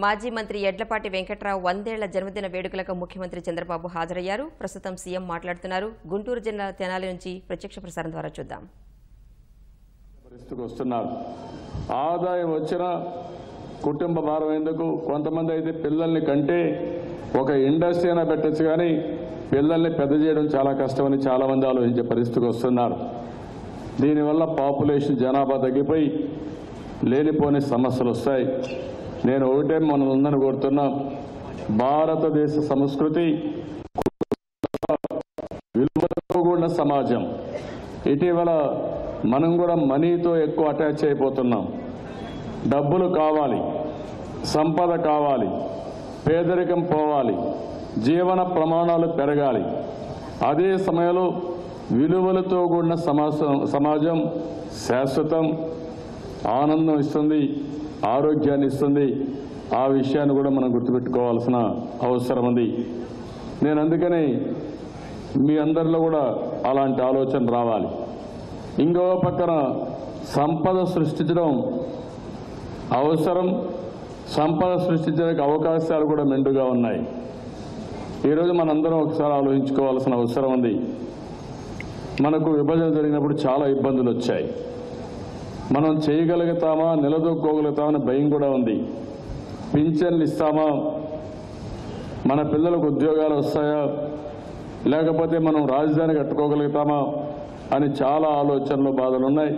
మాజీ మంత్రి యడ్లపాటి వెంకట్రావు 100ఏళ్ల జన్మదిన వేడుకలకు ముఖ్యమంత్రి చంద్రబాబు హాజరయ్యారు. ప్రస్తుతం సీఎం మాట్లాడుతున్నారు. గుంటూరు జిల్లా తెనాలి నుంచి ప్రత్యక్ష ప్రసారం ద్వారా చూద్దాం. ఆదాయం వచ్చిన కుటుంబ భారం ఎందుకు? కొంతమంది అయితే పిల్లల్ని కంటే ఒక ఇండస్ట్రీ అయినా పెట్టచ్చు, కానీ పిల్లల్ని పెద్ద చేయడం చాలా కష్టమని చాలా మంది ఆలోచించే పరిస్థితికి వస్తున్నారు. దీనివల్ల పాపులేషన్ జనాభా తగ్గిపోయి లేనిపోని సమస్యలు వస్తాయి. నేను ఒకటే మనందరిని కోరుతున్నా, భారతదేశ సంస్కృతి విలువలతో కూడిన సమాజం. ఇటీవల మనం కూడా మనీతో ఎక్కువ అటాచ్ అయిపోతున్నాం. డబ్బులు కావాలి, సంపద కావాలి, పేదరికం పోవాలి, జీవన ప్రమాణాలు పెరగాలి. అదే సమయంలో విలువలతో కూడిన సమాజం శాశ్వతం, ఆనందం ఇస్తుంది, ఆరోగ్యాన్ని ఇస్తుంది. ఆ విషయాన్ని కూడా మనం గుర్తుపెట్టుకోవాల్సిన అవసరం ఉంది. నేను అందుకని మీ అందరిలో కూడా అలాంటి ఆలోచన రావాలి. ఇంకో పక్కన సంపద సృష్టించడం అవసరం, సంపద సృష్టించడానికి అవకాశాలు కూడా మెండుగా ఉన్నాయి. ఈరోజు మనందరం ఒకసారి ఆలోచించుకోవాల్సిన అవసరం ఉంది. మనకు విభజన జరిగినప్పుడు చాలా ఇబ్బందులు వచ్చాయి. మనం చేయగలుగుతామా, నిలదొక్కోగలుగుతామని భయం కూడా ఉంది. పింఛన్లు ఇస్తామా, మన పిల్లలకు ఉద్యోగాలు వస్తాయా, లేకపోతే మనం రాజధాని కట్టుకోగలుగుతామా అని చాలా ఆలోచనలు, బాధలు ఉన్నాయి.